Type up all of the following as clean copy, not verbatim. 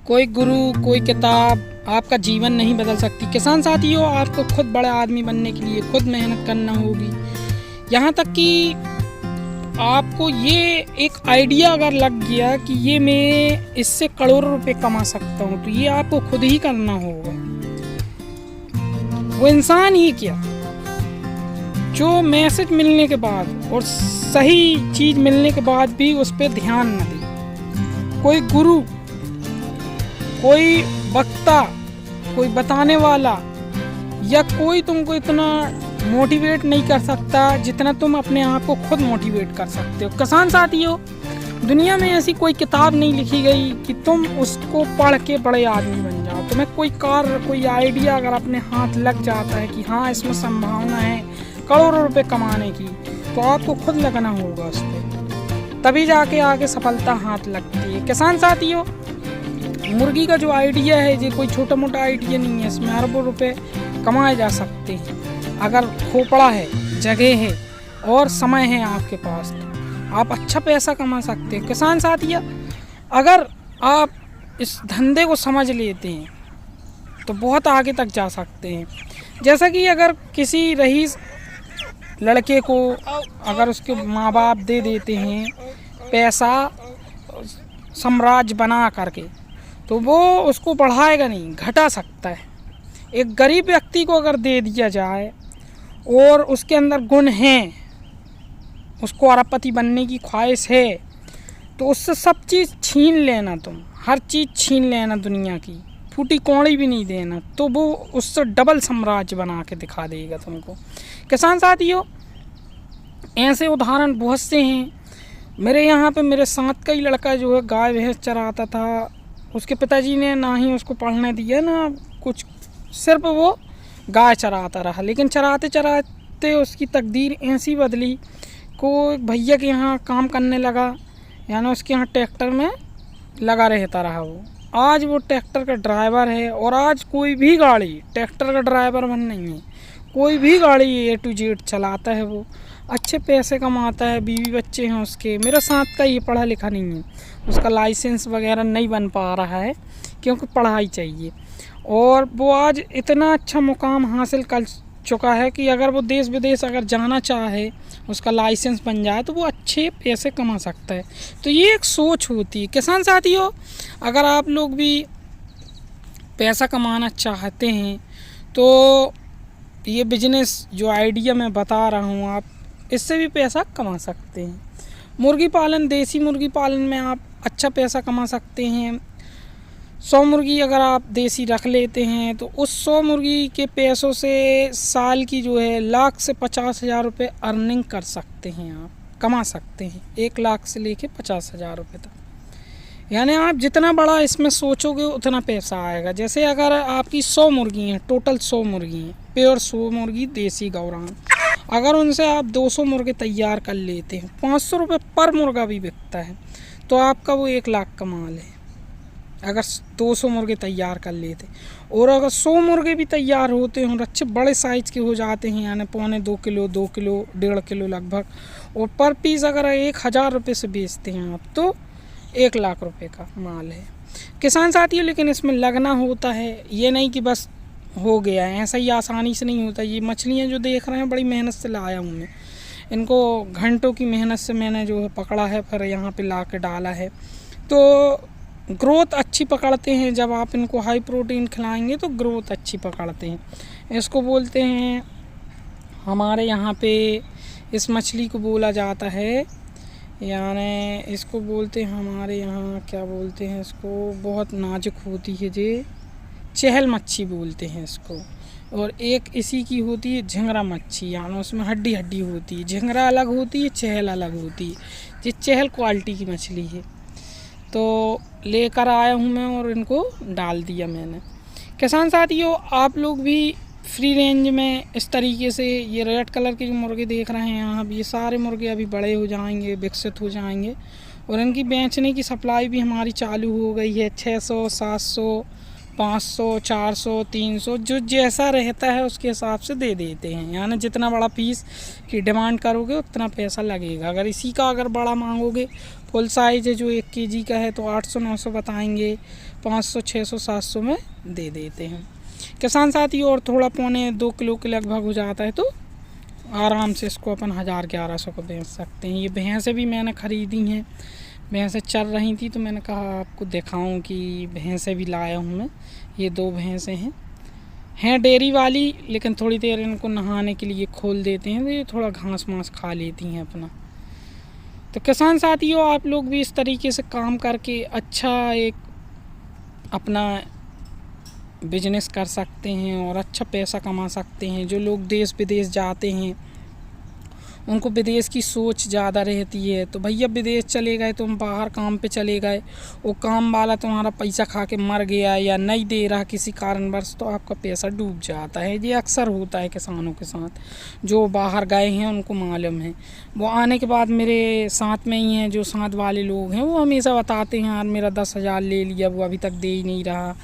कोई गुरु, कोई किताब आपका जीवन नहीं बदल सकती। किसान साथियों, आपको खुद बड़ा आदमी बनने के लिए खुद मेहनत करना होगी। यहाँ तक कि आपको ये एक आइडिया अगर लग गया कि ये मैं इससे करोड़ों रुपए कमा सकता हूँ, तो ये आपको खुद ही करना होगा। वो इंसान ही क्या, जो मैसेज मिलने के बाद और सही चीज़ मिलने के बाद भी उस पर ध्यान न दे। कोई गुरु, कोई वक्ता, कोई बताने वाला या कोई तुमको इतना मोटिवेट नहीं कर सकता जितना तुम अपने आप को खुद मोटिवेट कर सकते हो। किसान साथियों, दुनिया में ऐसी कोई किताब नहीं लिखी गई कि तुम उसको पढ़ के बड़े आदमी बन जाओ। तुम्हें कोई कार्य, कोई आइडिया अगर अपने हाथ लग जाता है कि हाँ इसमें संभावना है करोड़ों रुपए कमाने की, तो आपको खुद लगना होगा उस पर, तभी जाके आगे सफलता हाथ लगती है। किसान साथियों, मुर्गी का जो आइडिया है ये कोई छोटा मोटा आइडिया नहीं है। इसमें अरबों रुपए कमाए जा सकते हैं अगर खोपड़ा है, जगह है और समय है आपके पास, तो आप अच्छा पैसा कमा सकते हैं। किसान साथियों, अगर आप इस धंधे को समझ लेते हैं तो बहुत आगे तक जा सकते हैं। जैसा कि अगर किसी रईस लड़के को अगर उसके माँ बाप दे देते हैं पैसा साम्राज्य बना करके, तो वो उसको बढ़ाएगा नहीं, घटा सकता है। एक गरीब व्यक्ति को अगर दे दिया जाए और उसके अंदर गुण हैं, उसको अरबपति बनने की ख्वाहिश है, तो उससे सब चीज़ छीन लेना, तुम हर चीज़ छीन लेना दुनिया की, फूटी कौड़ी भी नहीं देना, तो वो उससे डबल साम्राज्य बना के दिखा देगा तुमको। किसान साथियों, ऐसे उदाहरण बहुत से हैं। मेरे यहाँ पे मेरे साथ का ही लड़का जो है गाय भैंस चराता था, उसके पिताजी ने ना ही उसको पढ़ने दिया ना कुछ, सिर्फ वो गाय चराता रहा। लेकिन चराते चराते उसकी तकदीर ऐसी बदली को भैया के यहाँ काम करने लगा, यानी उसके यहाँ ट्रैक्टर में लगा रहता रहा। वो आज वो ट्रैक्टर का ड्राइवर है और आज कोई भी गाड़ी ट्रैक्टर का ड्राइवर बन नहीं है, कोई भी गाड़ी A to Z चलाता है। वो अच्छे पैसे कमाता है, बीवी बच्चे हैं उसके। मेरे साथ का ये पढ़ा लिखा नहीं है, उसका लाइसेंस वगैरह नहीं बन पा रहा है क्योंकि पढ़ाई चाहिए, और वो आज इतना अच्छा मुकाम हासिल कर चुका है कि अगर वो देश विदेश अगर जाना चाहे, उसका लाइसेंस बन जाए, तो वो अच्छे पैसे कमा सकता है। तो ये एक सोच होती है। किसान साथियों, अगर आप लोग भी पैसा कमाना चाहते हैं तो ये बिजनेस जो आइडिया मैं बता रहा हूँ, आप इससे भी पैसा कमा सकते हैं। मुर्गी पालन, देसी मुर्गी पालन में आप अच्छा पैसा कमा सकते हैं। 100 मुर्गी अगर आप देसी रख लेते हैं तो उस 100 मुर्गी के पैसों से साल की जो है लाख से 50,000 रुपये अर्निंग कर सकते हैं, आप कमा सकते हैं। 1 लाख से लेके 50,000 रुपये तक, यानी आप जितना बड़ा इसमें सोचोगे उतना पैसा आएगा। जैसे अगर आपकी 100 मुर्गी हैं, टोटल 100 मुर्गी हैं, प्योर 100 मुर्गी देसी गौरान, अगर उनसे आप 200 मुर्गे तैयार कर लेते हैं, 500 रुपये पर मुर्गा भी बिकता है, तो आपका वो 1 लाख का माल है अगर 200 मुर्गे तैयार कर लेते। और अगर 100 मुर्गे भी तैयार होते हैं और अच्छे बड़े साइज़ के हो जाते हैं, यानी 1.25 किलो, 2 किलो, 1.5 किलो लगभग, और पर पीस अगर 1,000 रुपये से बेचते हैं आप, तो 1 लाख रुपए का माल है। किसान साथियों, लेकिन इसमें लगना होता है, ये नहीं कि बस हो गया है, ऐसा ही आसानी से नहीं होता। ये मछलियाँ जो देख रहे हैं बड़ी मेहनत से लाया हूँ मैं, इनको घंटों की मेहनत से मैंने जो है पकड़ा है, फिर यहाँ पे ला के डाला है। तो ग्रोथ अच्छी पकड़ते हैं, जब आप इनको हाई प्रोटीन खिलाएंगे तो ग्रोथ अच्छी पकड़ते हैं। इसको बोलते हैं हमारे यहाँ पे, इस मछली को बोला जाता है, यानी इसको बोलते हैं हमारे यहाँ, क्या बोलते हैं इसको, बहुत नाजुक होती है ये, चहल मच्छी बोलते हैं इसको। और एक इसी की होती है झिंगरा मच्छी, यानी उसमें हड्डी हड्डी होती है। झिंगरा अलग होती है, चहल अलग होती है। ये चहल क्वालिटी की मछली है, तो लेकर आया हूँ मैं और इनको डाल दिया मैंने। किसान साथियों, आप लोग भी फ्री रेंज में इस तरीके से, ये रेड कलर के जो मुर्गे देख रहे हैं यहाँ, ये सारे मुर्गे अभी बड़े हो जाएंगे, विकसित हो जाएंगे, और इनकी बेचने की सप्लाई भी हमारी चालू हो गई है। 600, 700 500, 400, 300 जो जैसा रहता है उसके हिसाब से दे देते हैं। यानी जितना बड़ा पीस की डिमांड करोगे उतना पैसा लगेगा। अगर इसी का अगर बड़ा मांगोगे, फुल साइज़ है जो 1 kg का है, तो 800, 900 बताएंगे, 500, 600, 700 में दे देते हैं किसान साथी। और थोड़ा 1.25 किलो के लगभग हो जाता है तो आराम से इसको अपन 1000, 1100 को बेच सकते हैं। ये भैंसें भी मैंने ख़रीदी हैं, भैंसें चल रही थी तो मैंने कहा आपको दिखाऊं कि भैंसें भी लाया हूँ मैं। ये 2 भैंसें हैं डेयरी वाली, लेकिन थोड़ी देर इनको नहाने के लिए खोल देते हैं तो ये थोड़ा घास मास खा लेती हैं अपना। तो किसान साथियों, आप लोग भी इस तरीके से काम करके अच्छा एक अपना बिजनेस कर सकते हैं और अच्छा पैसा कमा सकते हैं। जो लोग देश विदेश जाते हैं उनको विदेश की सोच ज़्यादा रहती है, तो भैया विदेश चले गए, तुम बाहर काम पे चले गए, वो काम वाला तुम्हारा पैसा खा के मर गया या नहीं दे रहा किसी कारणवश, तो आपका पैसा डूब जाता है। ये अक्सर होता है किसानों के साथ। जो बाहर गए हैं उनको मालूम है। वो आने के बाद मेरे साथ में ही हैं, जो साथ वाले लोग हैं, वो हमेशा बताते हैं यार मेरा 10,000 ले लिया, वो अभी तक दे ही नहीं रहा।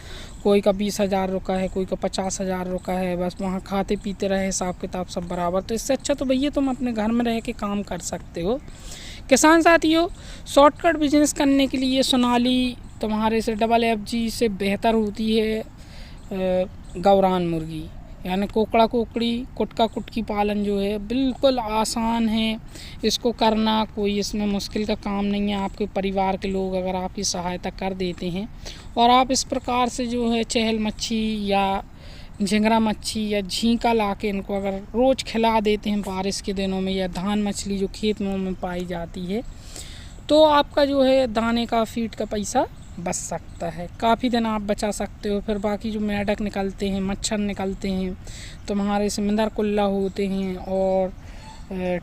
कोई का 20,000 रुका है, कोई का 50,000 रुका है, बस वहाँ खाते पीते रहे, हिसाब किताब सब बराबर। तो इससे अच्छा तो भैया तुम अपने घर में रह के काम कर सकते हो। किसान साथियों, शॉर्टकट बिजनेस करने के लिए सोनाली तुम्हारे से FFG से बेहतर होती है गौरान मुर्गी, यानी कोकड़ा कोकड़ी कुटका कुटकी पालन जो है बिल्कुल आसान है इसको करना। कोई इसमें मुश्किल का काम नहीं है। आपके परिवार के लोग अगर आपकी सहायता कर देते हैं और आप इस प्रकार से जो है चहल मच्छी या झिंगरा मच्छी या झींका ला के इनको अगर रोज़ खिला देते हैं बारिश के दिनों में, या धान मछली जो खेत में पाई जाती है, तो आपका जो है दाने का फीड का पैसा बच सकता है। काफ़ी दिन आप बचा सकते हो। फिर बाकी जो मेंढक निकलते हैं, मच्छर निकलते हैं, तुम्हारे सिमंदर कुल्ला होते हैं और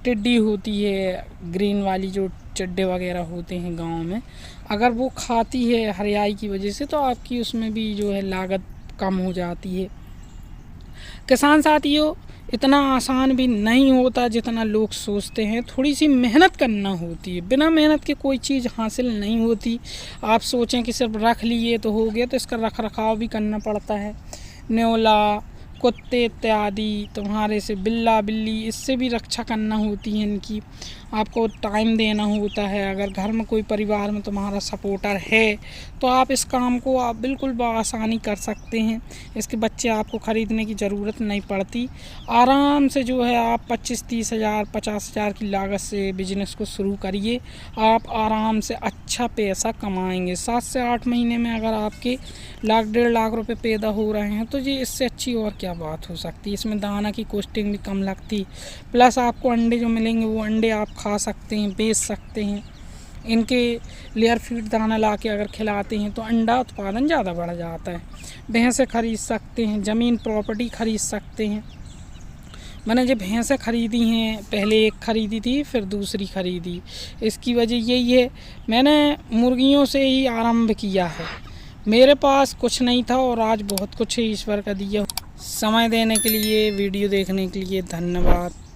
टिड्डी होती है ग्रीन वाली, जो चड्डे वगैरह होते हैं गांव में, अगर वो खाती है हरियाई की वजह से, तो आपकी उसमें भी जो है लागत कम हो जाती है। किसान साथियों, इतना आसान भी नहीं होता जितना लोग सोचते हैं। थोड़ी सी मेहनत करना होती है। बिना मेहनत के कोई चीज़ हासिल नहीं होती। आप सोचें कि सिर्फ रख लिए तो हो गया, तो इसका रख रखाव भी करना पड़ता है। न्योला, कुत्ते इत्यादि, तुम्हारे से बिल्ला बिल्ली, इससे भी रक्षा करना होती है इनकी। आपको टाइम देना होता है। अगर घर में कोई परिवार में तुम्हारा सपोर्टर है तो आप इस काम को आप बिल्कुल बआसानी कर सकते हैं। इसके बच्चे आपको ख़रीदने की ज़रूरत नहीं पड़ती। आराम से जो है आप 25-30 हज़ार 50,000 की लागत से बिजनेस को शुरू करिए। आप आराम से अच्छा पैसा कमाएंगे। 7 से 8 महीने में अगर आपके 1-1.5 लाख रुपए पैदा हो रहे हैं तो ये इससे अच्छी और क्या बात हो सकती है। इसमें दाना की कॉस्टिंग भी कम लगती, प्लस आपको अंडे जो मिलेंगे वो अंडे आप खा सकते हैं, बेच सकते हैं। इनके लेयर फीड दाना ला के अगर खिलाते हैं तो अंडा उत्पादन ज़्यादा बढ़ जाता है। भैंसें खरीद सकते हैं, ज़मीन प्रॉपर्टी खरीद सकते हैं। मैंने जो भैंसें ख़रीदी हैं, पहले एक ख़रीदी थी फिर दूसरी ख़रीदी। इसकी वजह यही है, मैंने मुर्गियों से ही आरंभ किया है। मेरे पास कुछ नहीं था और आज बहुत कुछ है ईश्वर का दिया। समय देने के लिए, वीडियो देखने के लिए धन्यवाद।